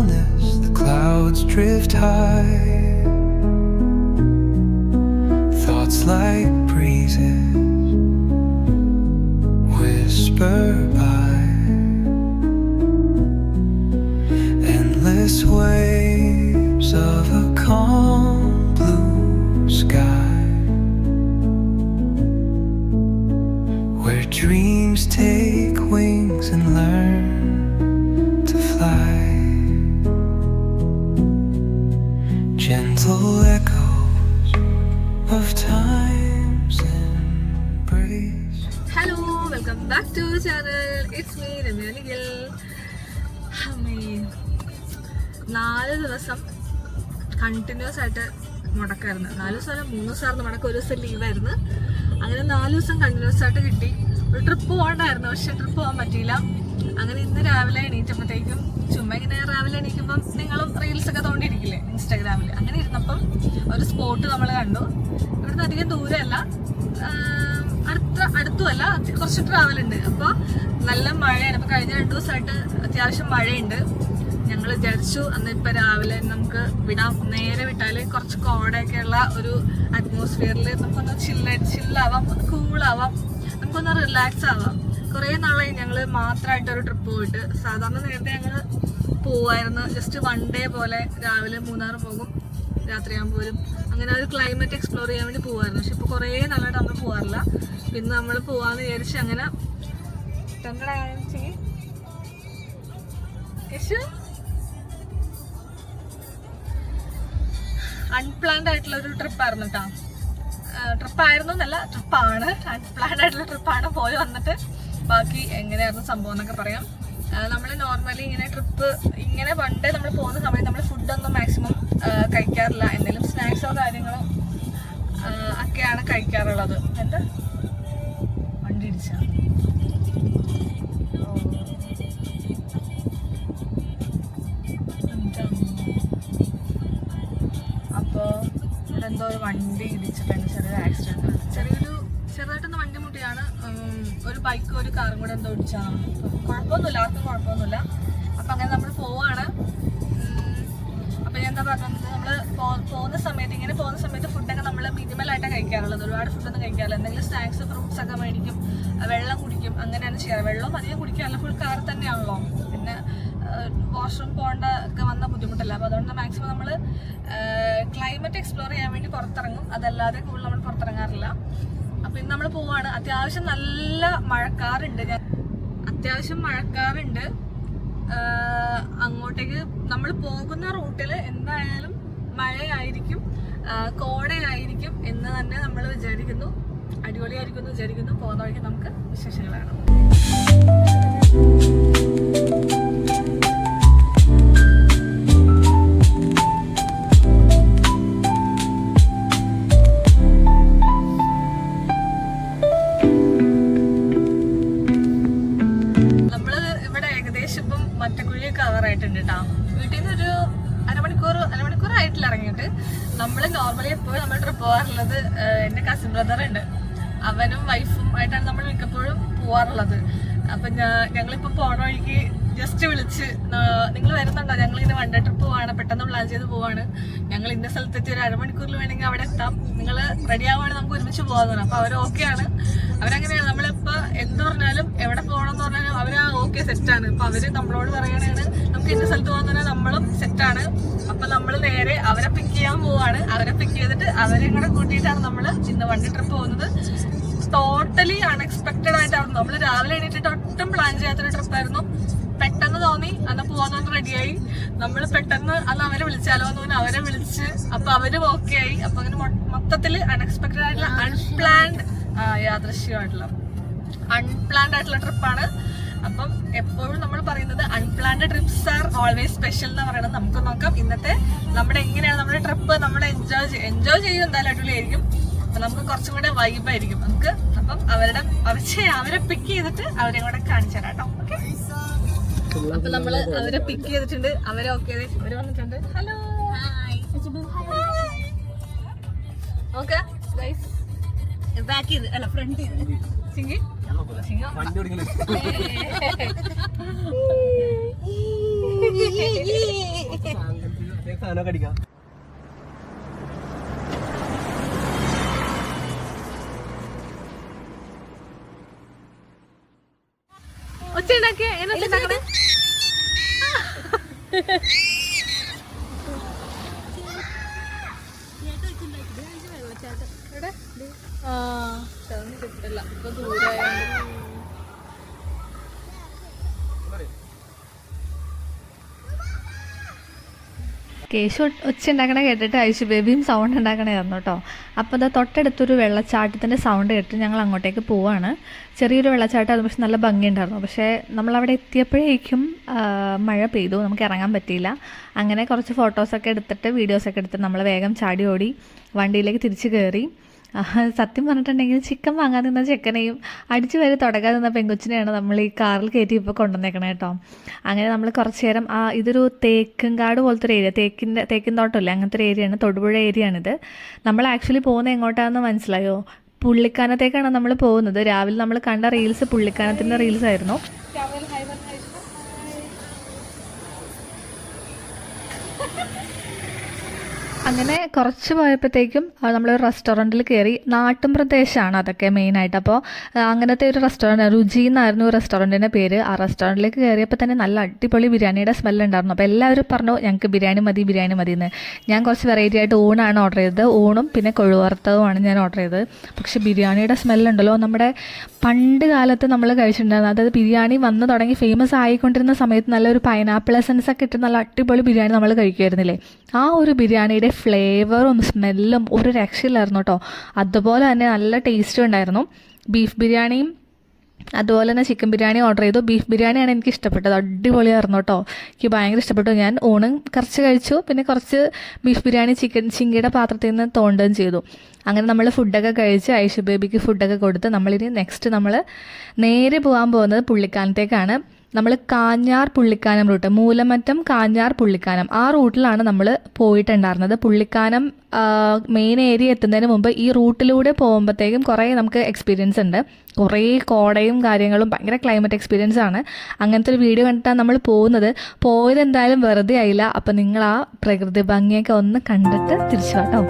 stillness, the clouds drift high. Thoughts like breezes whisper by. Endless waves of a calm blue sky, where dreams take wings and learn to fly. Gentle echoes of time's embrace. Hello, welcome back to the channel. It's me, Ramya Nigel. 4 ദിവസം continuous ആയിട്ട് മുടക്കായിരുന്നു. 4 ദിവസം 3 ദിവസമായിരുന്നു മുടക്കം, ഒരു ദിവസം ലീവായിരുന്നു. അങ്ങനെ 4 ദിവസം continuous ആയിട്ട് കിട്ടി. ഒരു ട്രിപ്പ് പോകണ്ടായിരുന്നു, പക്ഷെ ട്രിപ്പ് പോകാൻ പറ്റിയില്ല. അങ്ങനെ ഇന്ന് രാവിലെ എണീറ്റപ്പോഴത്തേക്കും ചുമ്മാ ഇങ്ങനെ രാവിലെ എണീക്കുമ്പം നിങ്ങളും റീൽസൊക്കെ തോണ്ടിയിരിക്കില്ലേ ഇൻസ്റ്റാഗ്രാമിൽ. അങ്ങനെ ഇരുന്നപ്പം ഒരു സ്പോട്ട് നമ്മൾ കണ്ടു. ഇവിടുന്ന് അധികം ദൂരമല്ല, അടുത്തുമല്ല, കുറച്ച് ട്രാവൽ ഉണ്ട്. അപ്പോൾ നല്ല മഴയാണ്. അപ്പോൾ കഴിഞ്ഞ 2 ദിവസമായിട്ട് അത്യാവശ്യം മഴയുണ്ട്. ഞങ്ങൾ വിചാരിച്ചു അന്ന് ഇപ്പം രാവിലെ നമുക്ക് വിടാം, നേരെ വിട്ടാൽ കുറച്ച് കോടയൊക്കെ ഉള്ള ഒരു അറ്റ്മോസ്ഫിയറിൽ നമുക്കൊന്ന് ചില്ലാവാം, ഒന്ന് കൂളാവാം, നമുക്കൊന്ന് റിലാക്സ് ആവാം. കുറേ നാളായി ഞങ്ങൾ മാത്രമായിട്ടൊരു ട്രിപ്പ് പോയിട്ട്. സാധാരണ നേരത്തെ ഞങ്ങൾ പോവായിരുന്നു, ജസ്റ്റ് 1 ഡേ പോലെ രാവിലെ മൂന്നാർ പോകും, രാത്രിയാകുമ്പോൾ പോലും. അങ്ങനെ ഒരു ക്ലൈമറ്റ് എക്സ്പ്ലോർ ചെയ്യാൻ വേണ്ടി പോകുമായിരുന്നു. പക്ഷെ ഇപ്പോൾ കുറേ നാളായിട്ട് നമ്മൾ പോകാറില്ല. പിന്നെ നമ്മൾ പോവാന്ന് വിചാരിച്ച് അങ്ങനെ അൺപ്ലാൻഡ് ആയിട്ടുള്ള ഒരു ട്രിപ്പായിരുന്നു കേട്ടോ. ട്രിപ്പായിരുന്നു എന്നല്ല, ട്രിപ്പാണ്. അൺപ്ലാൻഡ് ആയിട്ടുള്ള ട്രിപ്പാണ്. പോയി വന്നിട്ട് ബാക്കി എങ്ങനെയായിരുന്നു സംഭവം എന്നൊക്കെ പറയാം. നമ്മൾ നോർമലി ഇങ്ങനെ ട്രിപ്പ് ഇങ്ങനെ പണ്ടേ നമ്മൾ പോകുന്ന സമയത്ത് നമ്മൾ ഫുഡൊന്നും മാക്സിമം കഴിക്കാറില്ല. എന്തെങ്കിലും സ്നാക്സോ കാര്യങ്ങളോ ഒക്കെയാണ് കഴിക്കാറുള്ളത്. എന്താ വണ്ടി ഇടിച്ച അപ്പോൾ ഇവിടെ എന്തോ ഒരു വണ്ടി ഇടിച്ചിട്ടുണ്ട്, ചെറിയൊരു ആക്സിഡന്റ്. ചെറുതായിട്ടൊന്ന് വണ്ടി മുട്ടിയാണ്. ഒരു ബൈക്കും ഒരു കാറും കൂടെ എന്തോ ഇടിച്ചാണ്. കുഴപ്പമൊന്നുമില്ല, ആർക്കും കുഴപ്പമൊന്നുമില്ല. അപ്പം അങ്ങനെ നമ്മൾ പോവാണ്. അപ്പം ഞാൻ എന്താ പറഞ്ഞത്, നമ്മൾ പോകുന്ന സമയത്ത് ഫുഡൊക്കെ നമ്മൾ മിനിമലായിട്ടാണ് കഴിക്കാറുള്ളത്. ഒരുപാട് ഫുഡൊന്നും കഴിക്കാറില്ല. എന്തെങ്കിലും സ്നാക്സ്, ഫ്രൂട്ട്സ് ഒക്കെ മേടിക്കും, വെള്ളം കുടിക്കും, അങ്ങനെയാണ് ചെയ്യാറ്. വെള്ളം അധികം കുടിക്കാറില്ല, ഫുൾ കാർ തന്നെയാണല്ലോ. പിന്നെ വാഷ്റൂം പോകേണ്ട ഒക്കെ വന്ന ബുദ്ധിമുട്ടല്ല. അപ്പോൾ അതുകൊണ്ട് മാക്സിമം നമ്മൾ ക്ലൈമറ്റ് എക്സ്പ്ലോർ ചെയ്യാൻ വേണ്ടി പുറത്തിറങ്ങും. അതല്ലാതെ കൂടുതൽ നമ്മൾ പുറത്തിറങ്ങാറില്ല. അപ്പം ഇന്ന് നമ്മൾ പോവാണ്. അത്യാവശ്യം നല്ല മഴക്കാറുണ്ട്. അങ്ങോട്ടേക്ക് നമ്മൾ പോകുന്ന റൂട്ടിൽ എന്തായാലും മഴയായിരിക്കും, കോടയായിരിക്കും എന്ന് തന്നെ നമ്മൾ വിചാരിക്കുന്നു. അടിപൊളിയായിരിക്കും എന്ന് വിചാരിക്കുന്നു. പോകുന്ന വഴിക്ക് നമുക്ക് വിശേഷങ്ങളാണ്. കവറായിട്ടുണ്ട് കേട്ടോ. വീട്ടിൽ നിന്ന് ഒരു അരമണിക്കൂർ ആയിട്ടില്ല ഇറങ്ങിയിട്ട്. നമ്മൾ നോർമലി എപ്പോഴും നമ്മൾ ട്രിപ്പ് പോകാറുള്ളത്, എൻ്റെ കസിൻ ബ്രദർ ഉണ്ട്, അവനും വൈഫും ആയിട്ടാണ് നമ്മൾ മിക്കപ്പോഴും പോവാറുള്ളത്. അപ്പം ഞങ്ങളിപ്പോൾ പോണ വഴിക്ക് ജസ്റ്റ് വിളിച്ച്, നിങ്ങൾ വരുന്നുണ്ടോ, ഞങ്ങളിങ്ങനെ 1 ഡേ ട്രിപ്പ് പോവാണ്, പെട്ടെന്ന് പ്ലാൻ ചെയ്ത് പോവാണ്, ഞങ്ങൾ ഇന്ന സ്ഥലത്തെത്തി ഒരു അരമണിക്കൂറിൽ വേണമെങ്കിൽ അവിടെ എത്താം, നിങ്ങൾ റെഡി ആവുകയാണെങ്കിൽ നമുക്ക് ഒരുമിച്ച് പോകാമെന്ന് പറഞ്ഞു. അപ്പോൾ അവർ ഓക്കെയാണ്. അവരങ്ങനെയാണ്. നമ്മളിപ്പോൾ എന്ത് പറഞ്ഞാലും എവിടെ പോകണമെന്ന് പറഞ്ഞാലും അവർ ഓക്കെ സെറ്റാണ്. അപ്പോൾ അവർ നമ്മളോട് പറയുകയാണെങ്കിൽ നമുക്ക് ഇന്ന സ്ഥലത്ത് പോകാൻ പറഞ്ഞാൽ നമ്മളും സെറ്റാണ്. അപ്പം നമ്മൾ നേരെ അവരെ പിക്ക് ചെയ്യാൻ പോവാണ്. അവരെ പിക്ക് ചെയ്തിട്ട് അവരെ കൂടെ കൂട്ടിയിട്ടാണ് നമ്മൾ ഇന്ന് 1 ഡേ ട്രിപ്പ് പോകുന്നത്. ടോട്ടലി അൺഎക്സ്പെക്റ്റഡ് ആയിട്ടായിരുന്നു. നമ്മൾ രാവിലെ എണീറ്റിട്ട് ഒട്ടും പ്ലാൻ ചെയ്യാത്തൊരു ട്രിപ്പായിരുന്നു. പെട്ടെന്ന് തോന്നി അന്ന് പോകാൻ റെഡിയായി. നമ്മൾ പെട്ടെന്ന് അന്ന് അവരെ വിളിച്ചാലോ എന്ന് പറഞ്ഞാൽ അവരെ വിളിച്ച്, അപ്പൊ അവരും ഓക്കെ ആയി. അപ്പൊ അങ്ങനെ മൊത്തത്തിൽ അൺഎക്സ്പെക്റ്റഡ് ആയിട്ടുള്ള അൺപ്ലാൻഡ് ആയിട്ടുള്ള ട്രിപ്പാണ്. അപ്പം എപ്പോഴും നമ്മൾ പറയുന്നത് unplanned TRIPS are always special എന്ന് പറയുന്നത്. നമുക്ക് നോക്കാം ഇന്നത്തെ എങ്ങനെയാണ് നമ്മുടെ ട്രിപ്പ്. നമ്മൾ എൻജോയ് ചെയ്യും, എന്തായാലും അടിപൊളിയായിരിക്കും. അപ്പൊ നമുക്ക് കുറച്ചും കൂടെ വൈബായിരിക്കും നമുക്ക്. അപ്പം അവരെ പിക്ക് ചെയ്തിട്ട് അവരെ കൂടെ കാണിച്ചു തരാം കേട്ടോ. ഓക്കെ, അപ്പൊ നമ്മള് അവരെ പിക്ക് ചെയ്തിട്ടുണ്ട്. അവരെ ഓക്കെ, അവര് വന്നിട്ടുണ്ട്. ഹലോ, ഓക്കെ ഗൈസ്, ബാക്ക് ചെയ്ത് അല്ല ഫ്രണ്ട് ചെയ്ത് സിംഗി കടിക്കാം. ഒച്ച ഉണ്ടാക്കിയ എന്നെ കിട്ടില്ല ഇപ്പൊ ദൂരായോണ്ട്. കേശു ഒച്ച ഉണ്ടാക്കണ കേട്ടിട്ട് ഐഷു ബേബിയും സൗണ്ട് ഉണ്ടാക്കണമായിരുന്നു കേട്ടോ. അപ്പോൾ അത് തൊട്ടടുത്തൊരു വെള്ളച്ചാട്ടത്തിൻ്റെ സൗണ്ട് കേട്ട് ഞങ്ങൾ അങ്ങോട്ടേക്ക് പോവാണ്. ചെറിയൊരു വെള്ളച്ചാട്ടം, പക്ഷെ നല്ല ഭംഗിയുണ്ടായിരുന്നു. പക്ഷേ നമ്മളവിടെ എത്തിയപ്പോഴേക്കും മഴ പെയ്തു, നമുക്ക് ഇറങ്ങാൻ പറ്റിയില്ല. അങ്ങനെ കുറച്ച് ഫോട്ടോസൊക്കെ എടുത്തിട്ട് വീഡിയോസൊക്കെ എടുത്തിട്ട് നമ്മൾ വേഗം ചാടി ഓടി വണ്ടിയിലേക്ക് തിരിച്ച് കയറി. സത്യം പറഞ്ഞിട്ടുണ്ടെങ്കിൽ ചിക്കൻ വാങ്ങാൻ നിന്ന ചെക്കനെയും അടിച്ചു വരെ തുടങ്ങാൻ നിന്ന പെങ്കൊച്ചിനെയാണ് നമ്മൾ ഈ കാറിൽ കയറ്റി ഇപ്പോൾ കൊണ്ടുവന്നേക്കണേ കേട്ടോ. അങ്ങനെ നമ്മൾ കുറച്ച് നേരം ഇതൊരു തേക്കുംകാട് പോലത്തെ ഒരു ഏരിയ, തേക്കിൻ തോട്ടമില്ല, അങ്ങനത്തെ ഒരു ഏരിയയാണ്, തൊടുപുഴ ഏരിയയാണിത്. നമ്മൾ ആക്ച്വലി പോകുന്നത് എങ്ങോട്ടാണെന്ന് മനസ്സിലായോ? പുള്ളിക്കാനത്തേക്കാണ് നമ്മൾ പോകുന്നത്. രാവിലെ നമ്മൾ കണ്ട റീൽസ് പുള്ളിക്കാനത്തിൻ്റെ റീൽസ് ആയിരുന്നു. അങ്ങനെ കുറച്ച് പോയപ്പോഴത്തേക്കും നമ്മളൊരു റെസ്റ്റോറൻറ്റിൽ കയറി. നാട്ടും പ്രദേശമാണ് അതൊക്കെ മെയിനായിട്ട്. അപ്പോൾ അങ്ങനത്തെ ഒരു റെസ്റ്റോറൻറ്റ്, രുചി എന്നായിരുന്നു റെസ്റ്റോറൻറ്റിൻ്റെ പേര്. ആ റെസ്റ്റോറൻറ്റിലേക്ക് കയറിയപ്പോൾ തന്നെ നല്ല അടിപൊളി ബിരിയാണിയുടെ സ്മെല്ലുണ്ടായിരുന്നു. അപ്പോൾ എല്ലാവരും പറഞ്ഞു ഞങ്ങൾക്ക് ബിരിയാണി മതി എന്ന്. ഞാൻ കുറച്ച് വെറൈറ്റി ആയിട്ട് ഊണാണ് ഓർഡർ ചെയ്തത്. ഊണും പിന്നെ കൊഴുവറുത്തതുമാണ് ഞാൻ ഓർഡർ ചെയ്തത്. പക്ഷേ ബിരിയാണിയുടെ സ്മെല്ലുണ്ടല്ലോ, നമ്മുടെ പണ്ട് കാലത്ത് നമ്മൾ കഴിച്ചിട്ടുണ്ടായിരുന്നു. അതായത് ബിരിയാണി വന്ന് തുടങ്ങി ഫേമസ് ആയിക്കൊണ്ടിരുന്ന സമയത്ത് നല്ലൊരു പൈനാപ്പിൾ എസൻസ് ഒക്കെ ഇട്ട് നല്ല അടിപൊളി ബിരിയാണി നമ്മൾ കഴിക്കുമായിരുന്നില്ലേ? ആ ഒരു ബിരിയാണിയുടെ ഫ്ലേവറും സ്മെല്ലും ഒരു രക്ഷയില്ലായിരുന്നു കേട്ടോ. അതുപോലെ തന്നെ നല്ല ടേസ്റ്റും ഉണ്ടായിരുന്നു. ബീഫ് ബിരിയാണിയും അതുപോലെ തന്നെ ചിക്കൻ ബിരിയാണി ഓർഡർ ചെയ്തു. ബീഫ് ബിരിയാണിയാണ് എനിക്ക് ഇഷ്ടപ്പെട്ടത്, അടിപൊളിയായിരുന്നു കേട്ടോ. എനിക്ക് ഭയങ്കര ഇഷ്ടപ്പെട്ടു. ഞാൻ ഊണും കുറച്ച് കഴിച്ചു, പിന്നെ കുറച്ച് ബീഫ് ബിരിയാണി ചിങ്കിയുടെ പാത്രത്തിൽ നിന്ന് തോണ്ടുകയും ചെയ്തു. അങ്ങനെ നമ്മൾ ഫുഡൊക്കെ കഴിച്ച് ഐഷു ബേബിക്ക് ഫുഡൊക്കെ കൊടുത്ത് നമ്മളിനി നെക്സ്റ്റ് നമ്മൾ നേരെ പോകാൻ പോകുന്നത് പുള്ളിക്കാനത്തേക്കാണ്. നമ്മൾ കാഞ്ഞാർ പുള്ളിക്കാനം റൂട്ട്, മൂലമറ്റം കാഞ്ഞാർ പുള്ളിക്കാനം, ആ റൂട്ടിലാണ് നമ്മൾ പോയിട്ടുണ്ടായിരുന്നത്. പുള്ളിക്കാനം മെയിൻ ഏരിയ എത്തുന്നതിന് മുമ്പ് ഈ റൂട്ടിലൂടെ പോകുമ്പോഴത്തേക്കും കുറേ നമുക്ക് എക്സ്പീരിയൻസ് ഉണ്ട്. കുറേ കോടയും കാര്യങ്ങളും, ഭയങ്കര ക്ലൈമറ്റ് എക്സ്പീരിയൻസ് ആണ്. അങ്ങനത്തെ ഒരു വീഡിയോ കണ്ടിട്ടാണ് നമ്മൾ പോയത് എന്തായാലും വെറുതെ ആയില്ല. അപ്പം നിങ്ങൾ ആ പ്രകൃതി ഭംഗിയൊക്കെ ഒന്ന് കണ്ടിട്ട് തിരിച്ചു കേട്ടോ.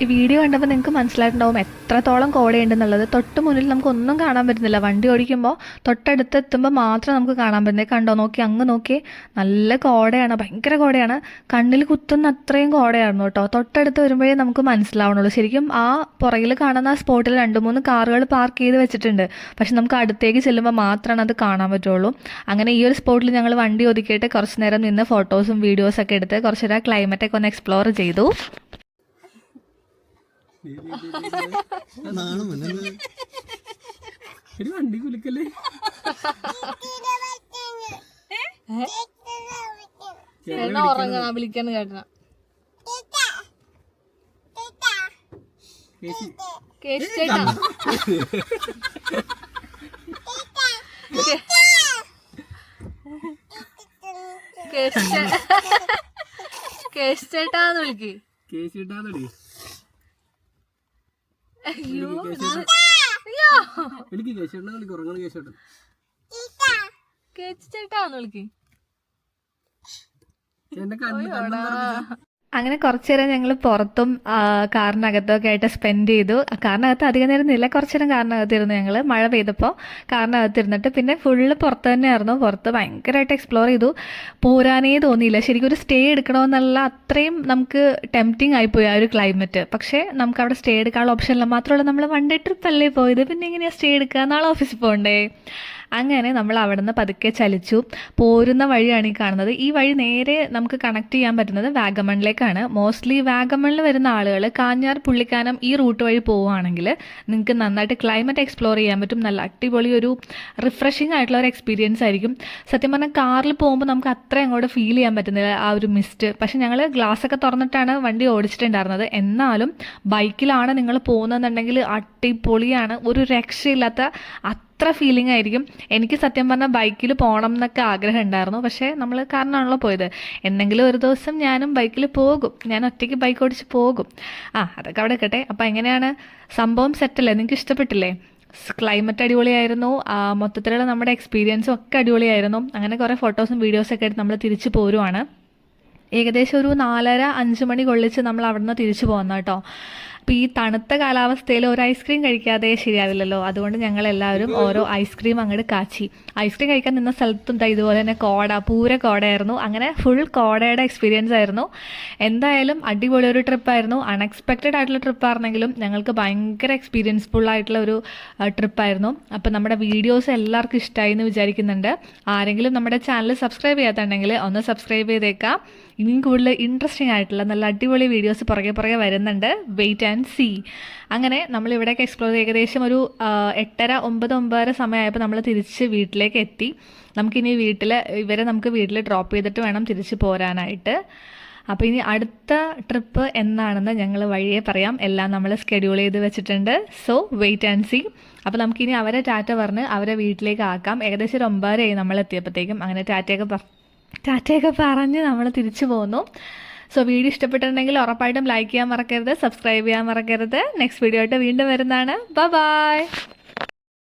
ഈ വീഡിയോ കണ്ടപ്പോൾ നിങ്ങൾക്ക് മനസ്സിലായിട്ടുണ്ടാവും എത്രത്തോളം കോടയുണ്ടെന്നുള്ളത്. തൊട്ട് മുന്നിൽ നമുക്കൊന്നും കാണാൻ പറ്റുന്നില്ല. വണ്ടി ഓടിക്കുമ്പോൾ തൊട്ടടുത്ത് എത്തുമ്പോൾ മാത്രം നമുക്ക് കാണാൻ പറ്റുന്നത്. കണ്ടോ, നോക്കി അങ്ങ് നോക്കി, നല്ല കോടയാണ്, ഭയങ്കര കോടയാണ്. കണ്ണിൽ കുത്തുന്ന അത്രയും കോടയായിരുന്നു കേട്ടോ. തൊട്ടടുത്ത് വരുമ്പോഴേ നമുക്ക് മനസ്സിലാവണുള്ളൂ. ശരിക്കും ആ പുറകിൽ കാണുന്ന ആ സ്പോട്ടിൽ 2-3 കാറുകൾ പാർക്ക് ചെയ്ത് വെച്ചിട്ടുണ്ട്. പക്ഷെ നമുക്ക് അടുത്തേക്ക് ചെല്ലുമ്പോൾ മാത്രമാണ് അത് കാണാൻ പറ്റുള്ളൂ. അങ്ങനെ ഈ ഒരു സ്പോട്ടിൽ ഞങ്ങൾ വണ്ടി ഒതുക്കിയിട്ട് കുറച്ച് നേരം നിന്ന് ഫോട്ടോസും വീഡിയോസൊക്കെ എടുത്ത് കുറച്ച് നേരം ക്ലൈമറ്റൊക്കെ ഒന്ന് എക്സ്പ്ലോർ ചെയ്തു. വണ്ടി കുലിക്കല്ലേ ചേട്ടനാ ഉറങ്ങണ വിളിക്കാന്ന് കേട്ടന കേശു ചേട്ടാ കേശു ചേട്ടാന്ന് വിളിക്ക് കേസിട്ടാന്നടി അയ്യോ എനിക്ക് കേശേട്ടനെ വിളിക്കും ഉറങ്ങണ കേശേട്ടൻ കേശു ചേട്ടാന്ന് വിളിക്ക് എന്റെ കണ്ണ് അങ്ങനെ കുറച്ച് നേരം ഞങ്ങൾ പുറത്തും കാറിനകത്തൊക്കെ ആയിട്ട് സ്പെൻഡ് ചെയ്തു. കാറിനകത്ത് അധികം നേരം നില കുറച്ച് നേരം കാറിനകത്തിരുന്നു ഞങ്ങൾ. മഴ പെയ്തപ്പോൾ കാറിനകത്തിരുന്നിട്ട് പിന്നെ ഫുള്ള് പുറത്ത് തന്നെയായിരുന്നു. പുറത്ത് ഭയങ്കരമായിട്ട് എക്സ്പ്ലോർ ചെയ്തു. പോരാനേ തോന്നിയില്ല. ശരിക്കും ഒരു സ്റ്റേ എടുക്കണമെന്നുള്ള അത്രയും നമുക്ക് ടെംപ്റ്റിംഗ് ആയിപ്പോയി ആ ഒരു ക്ലൈമറ്റ്. പക്ഷേ നമുക്ക് അവിടെ സ്റ്റേ എടുക്കാനുള്ള ഓപ്ഷനില്ല. മാത്രമല്ല നമ്മൾ വൺ ഡേ ട്രിപ്പ് അല്ലേ പോയത്, പിന്നെ എങ്ങനെയാണ് സ്റ്റേ എടുക്കുക? നാളെ ഓഫീസിൽ പോകണ്ടേ? അങ്ങനെ നമ്മൾ അവിടെ നിന്ന് പതുക്കെ ചലിച്ചു. പോരുന്ന വഴിയാണ് ഈ കാണുന്നത്. ഈ വഴി നേരെ നമുക്ക് കണക്ട് ചെയ്യാൻ പറ്റുന്നത് വാഗമണിലേക്കാണ്. മോസ്റ്റ്ലി വാഗമണിൽ വരുന്ന ആളുകൾ കാഞ്ഞാർ പുള്ളിക്കാനം ഈ റൂട്ട് വഴി പോവുകയാണെങ്കിൽ നിങ്ങൾക്ക് നന്നായിട്ട് ക്ലൈമറ്റ് എക്സ്പ്ലോർ ചെയ്യാൻ പറ്റും. നല്ല അടിപൊളി ഒരു റിഫ്രഷിംഗ് ആയിട്ടുള്ള ഒരു എക്സ്പീരിയൻസ് ആയിരിക്കും. സത്യം പറഞ്ഞാൽ കാറിൽ പോകുമ്പോൾ നമുക്ക് അത്ര അങ്ങോട്ട് ഫീൽ ചെയ്യാൻ പറ്റുന്നില്ല ആ ഒരു മിസ്റ്റ്. പക്ഷെ ഞങ്ങൾ ഗ്ലാസ്സൊക്കെ തുറന്നിട്ടാണ് വണ്ടി ഓടിച്ചിട്ടുണ്ടായിരുന്നത്. എന്നാലും ബൈക്കിലാണ് നിങ്ങൾ പോകുന്നതെന്നുണ്ടെങ്കിൽ അടിപൊളിയാണ്. ഒരു രക്ഷയില്ലാത്ത അത്ര ഫീലിംഗ് ആയിരിക്കും. എനിക്ക് സത്യം പറഞ്ഞാൽ ബൈക്കിൽ പോകണം എന്നൊക്കെ ആഗ്രഹം ഉണ്ടായിരുന്നു. പക്ഷേ നമ്മൾ കാറിനാണല്ലോ പോയത്. എന്തെങ്കിലും ഒരു ദിവസം ഞാനും ബൈക്കിൽ പോകും. ഞാൻ ഒറ്റയ്ക്ക് ബൈക്ക് ഓടിച്ച് പോകും. അതൊക്കെ അവിടെ കേട്ടെ. അപ്പോൾ എങ്ങനെയാണ് സംഭവം? സെറ്റല്ലേ? നിങ്ങൾക്ക് ഇഷ്ടപ്പെട്ടില്ലേ? ക്ലൈമറ്റ് അടിപൊളിയായിരുന്നു. മൊത്തത്തിലുള്ള നമ്മുടെ എക്സ്പീരിയൻസും ഒക്കെ അടിപൊളിയായിരുന്നു. അങ്ങനെ കുറേ ഫോട്ടോസും വീഡിയോസൊക്കെ ആയിട്ട് നമ്മൾ തിരിച്ചു പോരുവാണ്. ഏകദേശം ഒരു 4:30-5 മണി കൊള്ളിച്ച് നമ്മൾ അവിടെ നിന്ന് തിരിച്ചു പോകുന്ന കേട്ടോ. അപ്പോൾ ഈ തണുത്ത കാലാവസ്ഥയിൽ ഒരു ഐസ്ക്രീം കഴിക്കാതെ ശരിയാവില്ലല്ലോ. അതുകൊണ്ട് ഞങ്ങളെല്ലാവരും ഓരോ ഐസ്ക്രീം അങ്ങോട്ട് കാച്ചി. ഐസ്ക്രീം കഴിക്കാൻ നിന്ന സ്ഥലത്തും ഇതുപോലെ തന്നെ പൂര കോടയായിരുന്നു. അങ്ങനെ ഫുൾ കോടയുടെ എക്സ്പീരിയൻസ് ആയിരുന്നു. എന്തായാലും അടിപൊളി ഒരു ട്രിപ്പായിരുന്നു. അൺഎക്സ്പെക്റ്റഡ് ആയിട്ടുള്ള ട്രിപ്പായിരുന്നെങ്കിലും ഞങ്ങൾക്ക് ഭയങ്കര എക്സ്പീരിയൻസ്ഫുൾ ആയിട്ടുള്ള ഒരു ട്രിപ്പായിരുന്നു. അപ്പോൾ നമ്മുടെ വീഡിയോസ് എല്ലാവർക്കും ഇഷ്ടമായി എന്ന് വിചാരിക്കുന്നുണ്ട്. ആരെങ്കിലും നമ്മുടെ ചാനൽ സബ്സ്ക്രൈബ് ചെയ്യാത്തുണ്ടെങ്കിൽ ഒന്ന് സബ്സ്ക്രൈബ് ചെയ്തേക്കാം. ഇനിയും കൂടുതൽ ഇൻട്രസ്റ്റിംഗ് ആയിട്ടുള്ള നല്ല അടിപൊളി വീഡിയോസ് പുറകെ വരുന്നുണ്ട്. Wait and see. അങ്ങനെ നമ്മളിവിടേക്ക് എക്സ്പ്ലോർ ഏകദേശം ഒരു 8:30-9 സമയമായപ്പോൾ നമ്മൾ തിരിച്ച് വീട്ടിലേക്ക് എത്തി. നമുക്കിനി നമുക്ക് വീട്ടിൽ ഡ്രോപ്പ് ചെയ്തിട്ട് വേണം തിരിച്ച് പോരാനായിട്ട്. അപ്പോൾ ഇനി അടുത്ത ട്രിപ്പ് എന്നാണെന്ന് ഞങ്ങൾ വഴിയേ പറയാം. എല്ലാം നമ്മൾ സ്കെഡ്യൂൾ ചെയ്ത് വെച്ചിട്ടുണ്ട്. So wait and see. അപ്പോൾ നമുക്കിനി അവരെ ടാറ്റ പറഞ്ഞ് അവരെ വീട്ടിലേക്ക് ആക്കാം. ഏകദേശം ഒരു 9:30 നമ്മൾ എത്തിയപ്പോഴത്തേക്കും. അങ്ങനെ ടാറ്റയൊക്കെ പറഞ്ഞ് നമ്മൾ തിരിച്ചു പോന്നു. സോ വീഡിയോ ഇഷ്ടപ്പെട്ടിട്ടുണ്ടെങ്കിൽ ഉറപ്പായിട്ടും ലൈക്ക് ചെയ്യാൻ മറക്കരുത്, സബ്സ്ക്രൈബ് ചെയ്യാൻ മറക്കരുത്. നെക്സ്റ്റ് വീഡിയോ ആയിട്ട് വീണ്ടും വരുന്നതാണ്. ബൈ.